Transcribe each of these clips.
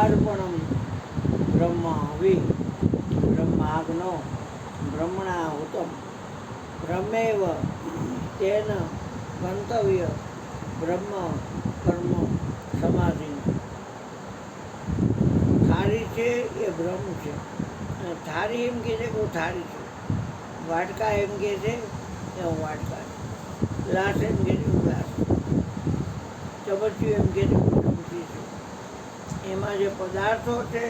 પદાર્પણમ બ્રહ્માવિ બ્રહ્માગ્નો બ્રહ્મણાહુતમ બ્રહ્મૈવ તેન ગંતવ્ય બ્રહ્મ કર્મ સમાધિ. થાળી છે એ બ્રહ્મ છે, અને થાળી એમ કહે છે કે હું થાળી છું. વાટકા એમ કહે છે કે હું વાટકા છું. ગ્લાસ એમ કહે છે હું ગ્લાસ છું. ચમચીયું એમ કહે છે હું ચમચી છું. એમાં જે પદાર્થો છે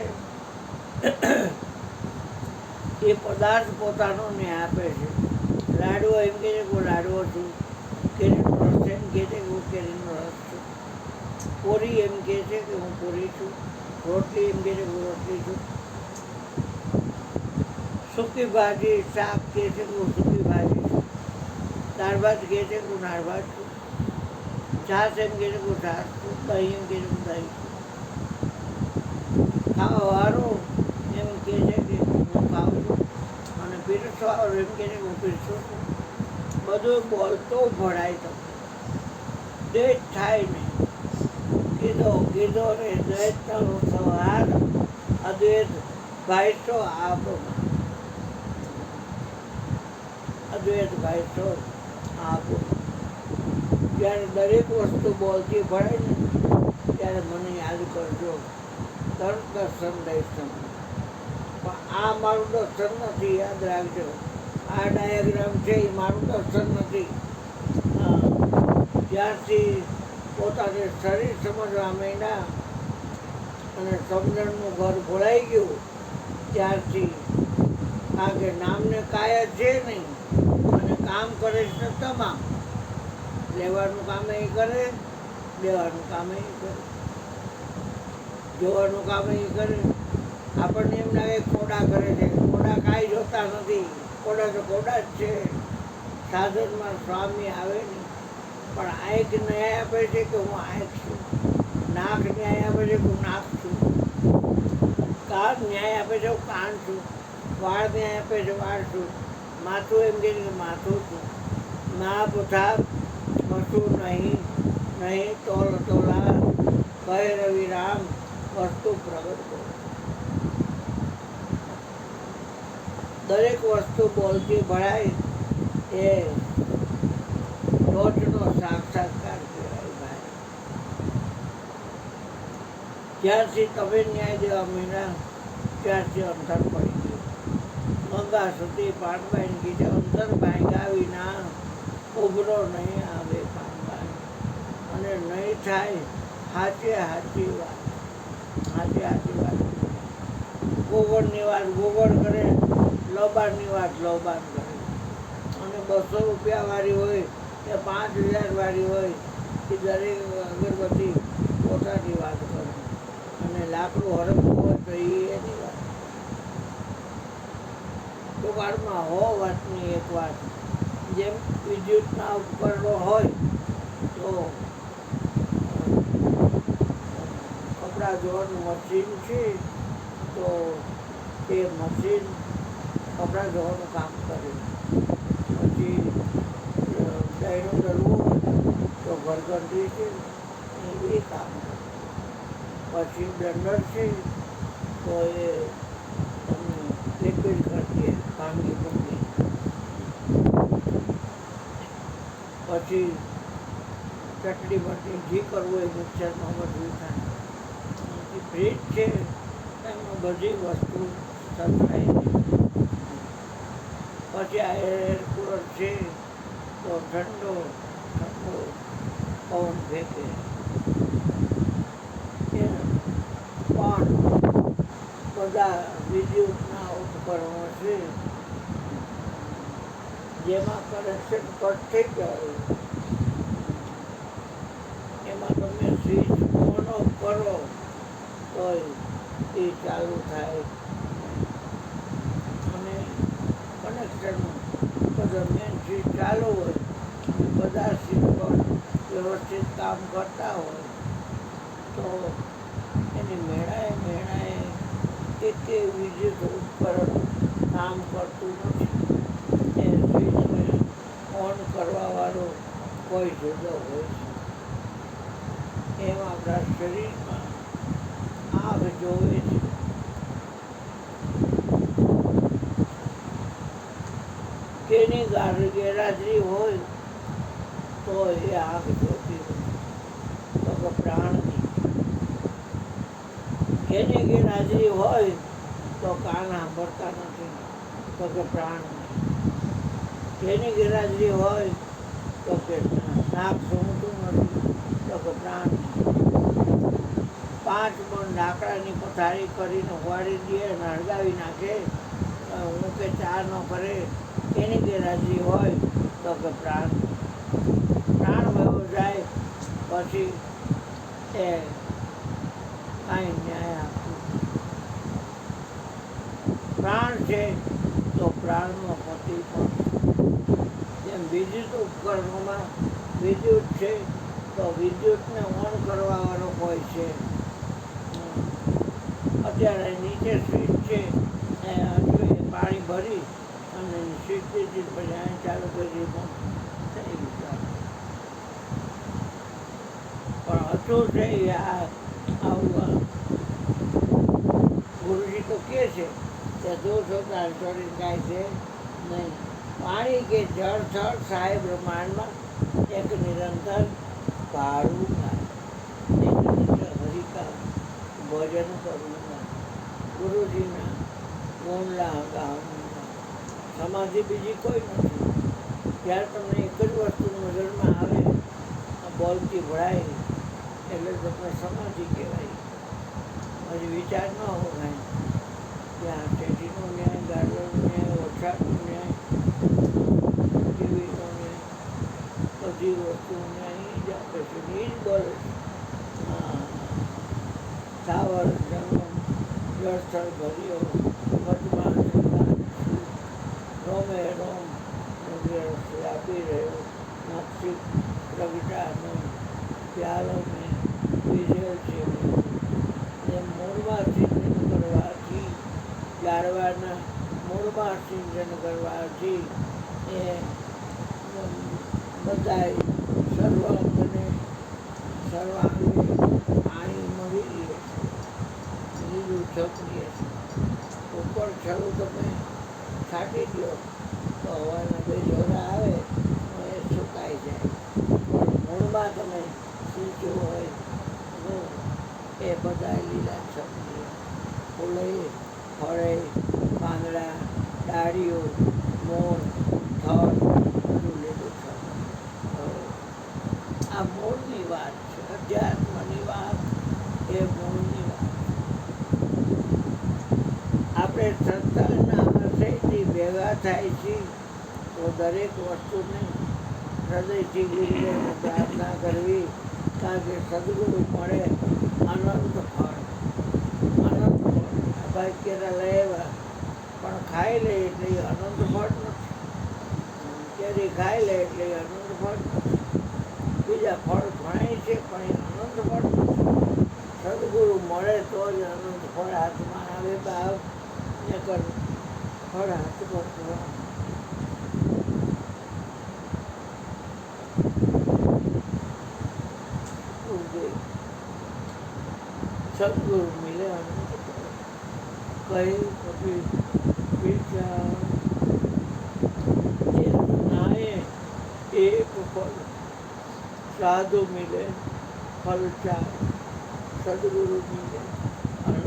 એ પદાર્થ પોતાનો ન્યાય આપે છે. લાડવો એમ કહે છે કે હું લાડવો છું. કેરીનો રસ એમ કહે છે કે હું કેરીનો રસ છું. પૂરી એમ કહે છે કે હું પૂરી છું. રોટલી એમ કહે છે કે હું રોટલી છું. સૂકી ભાજી શાક કહે છે કે હું સૂકી ભાજી છું. દાળ ભાત કહે છે કે હું દાળ ભાત છું. છાશ એમ કહે છે કે હું છાશ છું. દહીં એમ કહે છે કે હું દહીં છું. ખાવાવાળો એમ કહે છે કે હું ખાઉં છું. અને પીરસવાળો એમ કહે છે કે હું પીરસું છું. બધું બોલતો ભળાય તો દ્વેષ થાય નહીં. કીધો રે દ્વૈતનો સંહાર અદ્વૈત ભાઈસો આપમાં. અદ્વૈત ભાઈસો આપમાં. જ્યારે દરેક વસ્તુ બોલતી ભળે ને ત્યારે મને યાદ કરજો, તરત દર્શન દઈશ તમને. પણ આ મારું દર્શન નથી, યાદ રાખજો. આ ડાયાગ્રામ છે એ મારું દર્શન નથી. જ્યારથી પોતાને શરીર સમજવા માંડ્યા અને સમજણનું ઘર ભોળાઈ ગયું ત્યારથી, કારણ કે નામને કાય છે નહીં અને કામ કરે છે તમામ. લેવાનું કામ એ કરે, દેવાનું કામ એ કરે, જોવાનું કામ એ કરે. આપણને એમ લાગે કોડા કરે છે, કોડા કાંઈ જોતા નથી. કોડા તો કોડા જ છે. સાધનમાં સ્વામી આવે નહીં, પણ આંખ ન્યાય આપે છે કે હું આંખ છું. નાક ન્યાય આપે છે કે હું નાક છું. કાન ન્યાય આપે છે હું કાન છું. વાળ ન્યાય આપે છે વાળ છું. માથું એમ કહે છે કે માથું છું. ના પૂછા કશું નહીં તોલ તોલા કહે રવિ રામ વસ્તુ પ્રગટ કરો. દરેક વસ્તુ બોલતી ભળાય એ ટોચનો સાક્ષાત્કાર કહેવાય ભાઈ. જ્યારથી તમે ન્યાય દેવા માંડ્યા ત્યારથી અંતર પડી ગયું. ગંગા સતી પાનબાઈને કીધે અંતર ભાંગ્યા વિના ઉભરો નહીં આવે પાનબાઈ. અને નહીં થાય સાચી વાત. ગોગળની વાત ગોગળ કરે, લોબાનની વાત લોબાન કરે. અને 200 રૂપિયાવાળી હોય કે 5000 વાળી હોય એ દરેક અગરબત્તી પોતાની વાત કરે. અને લાકડું હરખું હોય તો એની વાત. ટૂંકાણમાં વાતની એક વાત. જેમ વિદ્યુતના ઉપકરણો હોય તો કપડાં ધોવાનું મશીન છે, તો એ મશીન કપડાં ધોવાનું કામ કરે. પછી દહીંનું દળવું તો ઘરગંઠી છે એ કામ કરે. પછી બ્લેન્ડર છે તો એ તમને લિક્વિડ કરતી ભાંગી મૂકી. પછી ચટણી બટણી ઘી કરવું એ મિક્સરમાં બધું થાય. ફ્રીજ છે એમાં બધી વસ્તુ સચવાય. પછી આ એર કુલર છે તો ઠંડો પવન ફેંકે. પણ બધા વિદ્યુતના ઉપકરણો છે જેમાં કનેક્શન કટ થઈ જાય એમાં તમે સ્વિચ ઓન ઓફ કરો તો એ ચાલુ થાય. અને કનેક્શન બધા મેન સ્વિચ ચાલુ હોય, બધા સ્વિચ પર વ્યવસ્થિત કામ કરતા હોય તો એની મેળાએ એક વિદ્યુત ઉપકરણ કામ કરતું નથી. એ સ્વિચને ઓન કરવાવાળો કોઈ જુદો હોય છે. એમ આપણા શરીરમાં આ જોવે છે. કેની ગેરહાજરી હોય તો એ આંખ જોતી નથી, તો કે પ્રાણની. કેની ગેરહાજરી હોય તો કાન સાંભળતા નથી, તો કે પ્રાણની. કેની ગેરહાજરી હોય તો કે નાક સૂંઘતું નથી, તો કે પ્રાણની. 5 મણ લાકડાની પથારી કરીને ઉવાડી દે અને હળગાવી નાખે, હું કે ચા ન કરે, એની ગેરહાજરી હોય તો કે પ્રાણ. પ્રાણ વયો જાય પછી એ કાંઈ ન્યાય આપતું. પ્રાણ છે તો પ્રાણનો પતિ પણ. જેમ વિદ્યુત ઉપકરણોમાં વિદ્યુત છે તો વિદ્યુતને ઓન કરવાવાળો કોઈ છે. અત્યારે નીચે સ્વિચ છે એ પાણી ભરી અને સ્વિચ દીધી પછી અહીં ચાલુ કરી પણ થઈ ગયું. પણ હતું છે આવું ગુરુજી તો કહે છે કે દોષ હોતા ચોરી કાંઈ છે નહીં. પાણી કે જળ થળ સાહેબ બ્રહ્માંડમાં એક નિરંતર ભાડું હરિકા ભજન કરવું ના. ગુરુજીના ગુણલા ગામના સમાધિ બીજી કોઈ નથી. જ્યારે તમને એક જ વસ્તુ નજરમાં આવે, બોલતી ભળાય, એટલે તમને સમાધિ કહેવાય. હજી વિચાર ન હોય કાંઈ ત્યાં ટેટીનો ન્યાય, ગાડવાનો ન્યાય, વરસાદનો ન્યાય, ટીવીનો ન્યાય, બધી વસ્તુનો ન્યાય એ જ આપે છે, એ જ બોલે છે. સ્થાવર જંગમ જળસ્થળ ભર્યો વર્તમાન રોમે રોમ વ્યાપી રહ્યો નક્ષિત પ્રગટા નહીં પ્યાલો મેં વિજેલ છે. એમ મૂળમાં સિંચન કરવાથી, ઝાડવાના મૂળમાં સિંચન કરવાથી એ બધાય સર્વાંગને સર્વાંગે પાણી મળી રહે છે. લીલું છપરીએ છે. ઉપર છરું તમે છાંટી દો તો હવાના 2 ઝોરા આવે તો એ સુકાઈ જાય. પણ મૂળમાં તમે સીંચ્યું હોય તો એ બધા લીલા છપરીએ, ફૂલે, ફળે, પાંદડા, ડાળીઓ, મૂળ, થળ બધું લીલું છપ. આ મૂળની વાત છે. અધ્યાત્મની વાત એ મૂળની વાત. આપણે સત્તાના આશયથી ભેગા થાય છે તો દરેક વસ્તુને હૃદયથી ગુરુદેવને પ્રાર્થના કરવી, કારણ કે સદગુરુ મળે અનંત ફળ. અનંત ફળ આ ભાઈ કેરા લઈ આવ્યા પણ ખાઈ લે એટલે એ અનંત ફળ નથી. કેરી ખાઈ લે એટલે એ અનંત ફળ નથી. બીજા ફળ ઘણાય છે પણ એ અનંત ફળ નથી. સદગુરુ મળે તો જ અનંત ફળ હાથમાં આવે. બાપ ને કર ફળ હાથ પર સદગુરુ મિલે અનંત ફળ. કઈ કભી વિચાર નાએ એક ફળ, સાધુ મિલે ફલ 4, સદગુરુ મિલે અનંત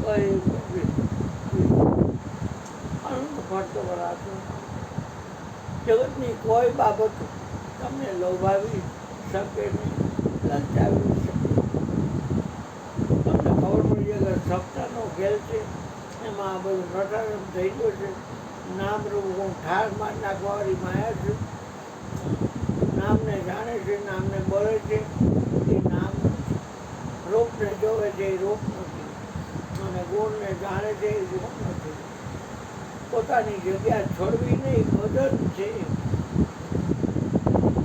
કઈ અનંત ફળ તો વળાતું. જગતની કોઈ બાબત તમને લોભાવી શકે નહીં, લલચાવી શકે. તમને ખબર પડી જાય કે સપ્તાહનો ખેલ છે, એમાં આ બધું નટારમ થઈ ગયું છે. નામ રૂપ હું ઠાર માર નાખવાવાળી માયા છે. નામને જાણે છે, નામને બોલે છે, એ નામ નથી. રૂપને જોવે છે એ રૂપ નથી, અને ગુણને જાણે છે એ ગુણ નથી. પોતાની જગ્યા છોડવી નહીં, ભજન છે.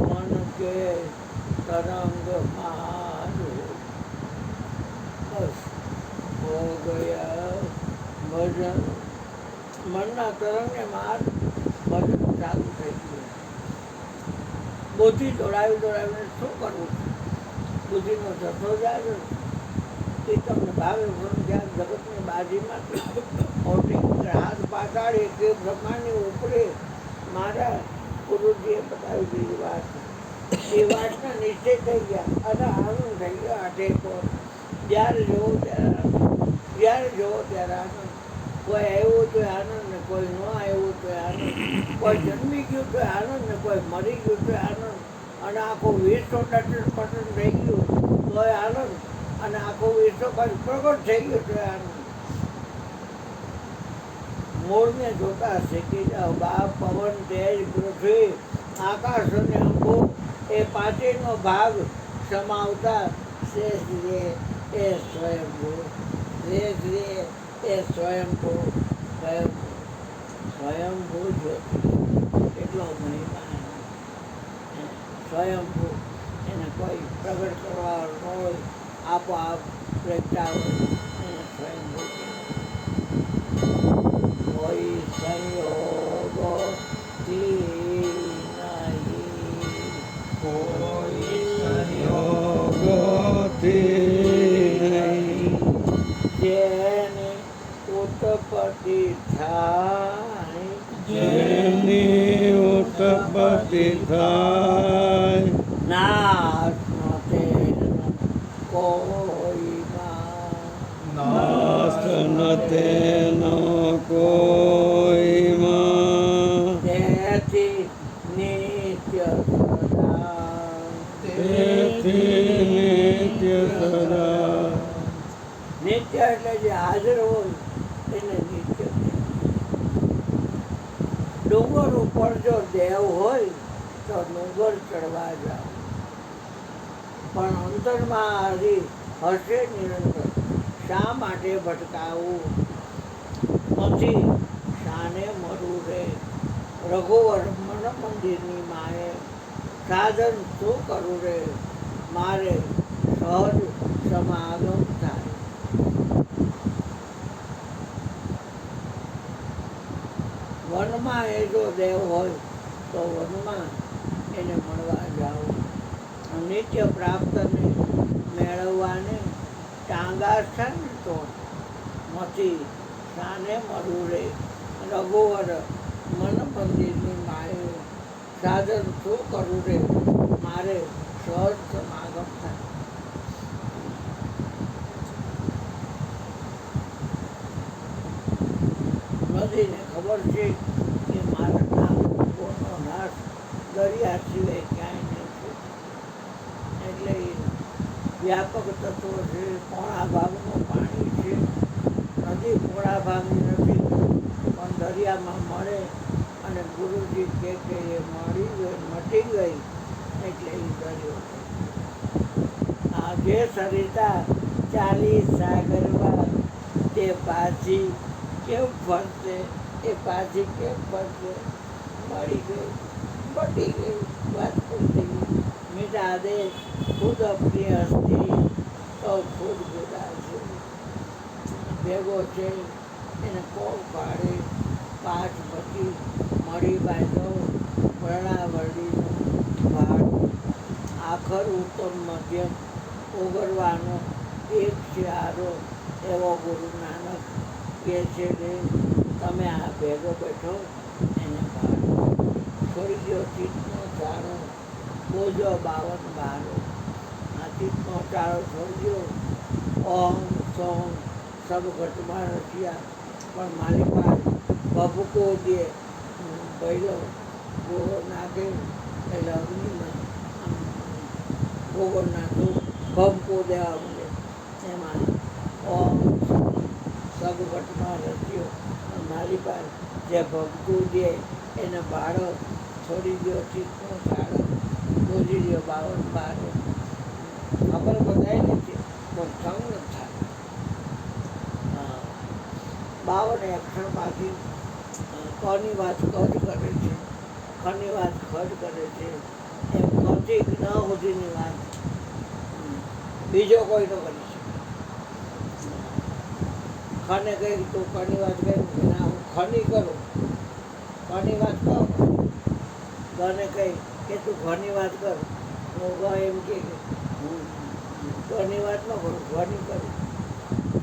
મન કે તરંગ માર બસ હો ગયા ભજન. મનના તરંગને માર ભજન ચાલુ થઈ ગયું. બુદ્ધિ દોડાવીને શું કરવું છે? બુદ્ધિનો જથ્થો જાય એ તમને તમને ભાવે ભણું ત્યાં જગતની બાજીમાંથી મોટી હાથ પાતાળે કે બ્રહ્માની ઉપરે મારા ગુરુજીએ બતાવી દીધી વાત. એ વાતના નિશ્ચય થઈ ગયા અને આનંદ થઈ ગયો. આઠે પર જ્યારે જોવો ત્યારે આનંદ, જ્યારે જોવો ત્યારે આનંદ. કોઈ આવ્યું તો આનંદ ને કોઈ ન આવ્યું તો આનંદ, કોઈ જન્મી ગયું તો આનંદ ને કોઈ મરી ગયું તો આનંદ, અને આખું વિશ્વ ટટન પટન થઈ ગયું તોય આનંદ, અને આખું વિશ્વ પાછું પ્રગટ થઈ ગયું તો આનંદ. મૂળને જોતા શીખી જાઓ. બાપ, પવન, તેજ, પૃથ્વી, આકાશ અને અંબો એ પાંચેયનો ભાગ સમાવતા શેષ રે એ સ્વયંભૂ, શેષ રે એ સ્વયંભૂ, સ્વયંભૂ જ્યોતિ. એટલો મહિમા સ્વયંભૂ, એને કોઈ પ્રગટ કરવા ન હોય, આપોઆપ પ્રગટાવે એને સ્વયંભૂ કહેવાય. કોઈ સંયોગથી નહીં, કોઈ સંયોગથી નહીં, જેની ઉત્પત્તિ થાય, જેની ઉત્પત્તિ થાય, નાશ ન તેનો કોઈમાં, નાશ ન તેનો કોઈમાં, તેથી નિત્ય સદા, તેથી નિત્ય સદા. નિત્ય એટલે જે હાજર હોય એને નિત્ય કહેવાય. ડુંગર ઉપર જો દેવ હોય તો ડુંગર ચડવા જાઓ, પણ અંતરમાં હરી હશે નિરંતર. શા માટે ભટકાવું, નથી શાને મરવું રે. રઘુવર મન મંદિરની માએ, સાધન શું કરું રે, મારે સહજ સમાગમ થાય. વનમાં એ જો દેવ હોય તો વનમાં એને મળવા જાઓ. નિત્ય પ્રાપ્તને મેળવવાને ટાંગા છે ને તો નથી શાને મળવું રે. રઘુવર મન મંદિરની માએ, સાધન શું કરવું રે, મારે સહજ સમાગમ થાય. નદીને ખબર છે કે મારા નામનો નાશ દરિયા સિવાય ક્યાંય નથી, એટલે એ વ્યાપક તત્વ છે. પોણા ભાગનું પાણી છે. નદી પોણા ભાગની નથી પણ દરિયામાં મળે, અને ગુરુજી કહે કે એ મળી ગઈ, મટી ગઈ એટલે એ દરિયો છે. આ જે સરિતા ચાલી સાગરવા, તે પાછી કેમ ફરશે, એ પાછી કેમ ફરશે. મળી ગઈ, મટી ગઈ, વાત પૂરી થઈ. મીઠા દે ખુદ અપની હસ્તી તો ખુદ ગુદા છે. ભેગો છે એને કોણ પાડે. પાછ પછી મળી બાંધો વર્ણાવરણીનું ભાડ. આખર ઉત્તમ મધ્યમ ઓગળવાનો એક છે આરો, એવો ગુરુ નાનક કે છે રે. તમે આ ભેગો બેઠો એને ભાડો. છોડી દો ચિત્તનો ચારો, બોજો 52 બારો. આ ચિત્તનો ચારો છોડી દો. ઓમ સોમ સબ ઘટમાં રચ્યા, પણ મારી પાસે ભભૂકો દે પહેલો ગોળો નાખે એટલે અગ્નિમાં ગોળ નાખું, ભભૂકો દેવા મળે. એમાં ઓમ સબ ઘટમાં રચ્યો, મારી પાસે જે ભભૂકું દે એને બાળો. છોડી દો ચિત્તનો ચાળો, બોલી દો 52 બારો. ખબર બધાય નથી પણ સંગ ન થાય. 52 અક્ષરમાંથી કની વાત કજ કરે છે, ખની વાત ખજ કરે છે. એમ કથી ન સુધીની વાત બીજો કોઈ ન કરી શકે. ખને કહી તું કની વાત કરી, ના હું ખની કરું, કની વાત કહું. ગને કહી કે તું ઘની વાત કર, હું ગ એમ કે હું ઘની વાત ન કરું, ઘની કરું.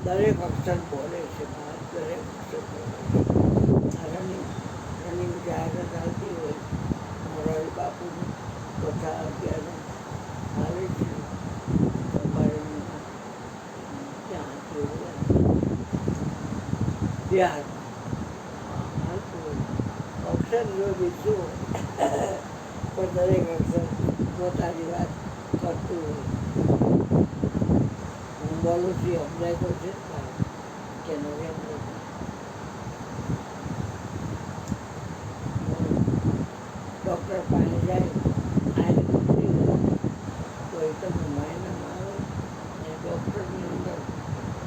દરેક અક્ષર બોલે છે મહારાજ, દરેક અક્ષર બોલે છે. રનિંગ જાહેરાત આવતી હોય, મોરારી બાપુની કથા અત્યારે આવે છે ચંપારણ્યમાં, ત્યાં બિહારમાં હાલતું હોય. અક્ષર જો બીજું પણ દરેક અક્ષર પોતાની વાત કરતું હોય. હું બોલું છું સમજાય તો છે કે નરેન્દ્ર ડૉક્ટર પાસે જાય, આને દુખતી હોય તો એ તમે માયનામાં આવે અને ડૉક્ટરની અંદર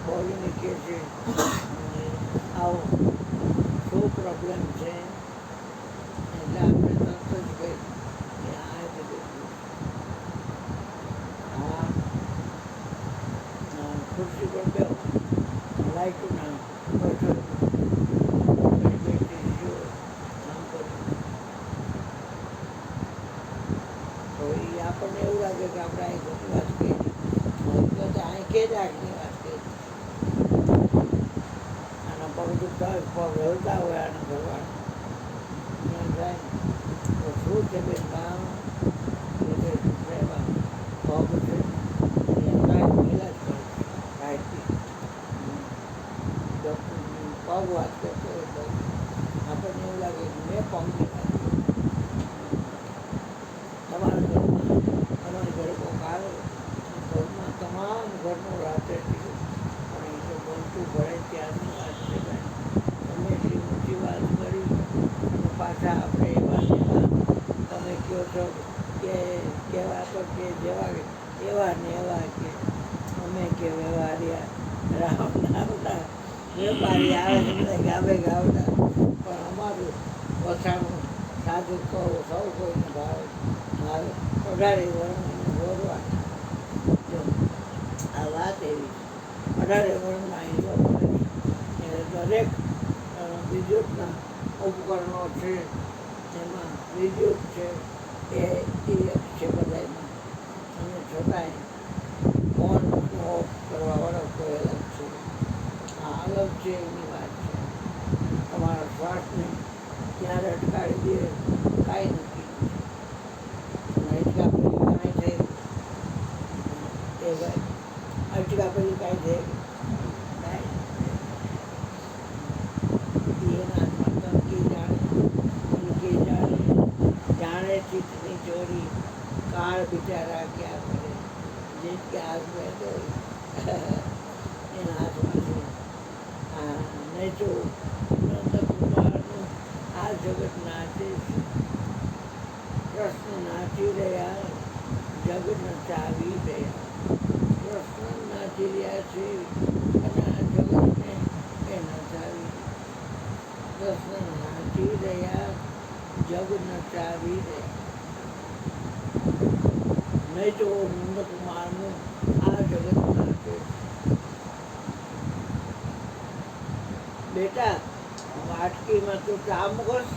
બોલીને કહે છે આવો શું પ્રોબ્લેમ છે, એટલે આપણે તરત જ કહે કે આ જ દુખતું. હા ખુરશી પર બેહો, લાઈટું ના બેઠો બેઠી જો કામ કર્યું તો એ આપણને એવું લાગે કે આપણે અહીં ઘણી વાત કહી તો અહીં કે જ આગની વાત કહી. આના પગ દુખતા હોય, પગ હલતા હોય આના ઘરવાળા ત્યાં જાય તો શું છે બેન કામ પગ છે મહિલા જ કરે કાંઈથી ડૉક્ટરની પગ વાત કરતો હોય તો આપણને એવું લાગે કે મેં પગની વાત કરી. તમારા ઘરે કોઈક આવે ઘરમાં તમામ ઘરનું રાત્રે પણ એ તો બોલતું ભળે ત્યારની વાત છે ભાઈ. તમે એટલી ઊંચી વાત કરી અને પાછા આપણે એવા તમે કહો છો કે કહેવા તો કે જેવા એવા ને એવા કે અમે કે વ્યવહારિયા રામ નામના વેપારી આવે છે બધા ગામે ગાવતા, પણ અમારું વસાણું સાધુ કહો સૌ કોઈને ભાવે આવે 18 વર્ણને દોરવાના. જો આ વાત એવી છે, 18 વર્ણમાં હિંસો પડે છે એટલે દરેક વિદ્યુતના ઉપકરણો છે એમાં વિદ્યુત છે એ છે બધામાં, અને છતાંય ફોન ઓફ કરવાવાળો કોઈ અલગ છે. આ અલગ છે એની વાત છે. તમારા શ્વાસને ક્યારે અટકાવી દે કાંઈ નક્કી નથી. અટકા પેલી કાંઈ થઈ એ ભાઈ અટકા પેલી કાંઈ થઈ એના હાથમાં તનકી જાણે જાણે ચિત્તની ચોરી કાળ બિચારા ક્યાં કરે जिनके हाथ में तो इन हाथों से नहीं तो નંદકુમારનું આ જગત નાચે છે, કૃષ્ણ નાચી રહ્યા, જગત નચાવી રહ્યા. કૃષ્ણ નાચી રહ્યા છે અને આ જગતને એ નચાવી. કૃષ્ણ નાચી રહ્યા, જગ નચાવી રહ્યા. નહીં તો નંદકુમારનું આ જગત નાચે. બેટા વાટકીમાં તું ચા મૂકસ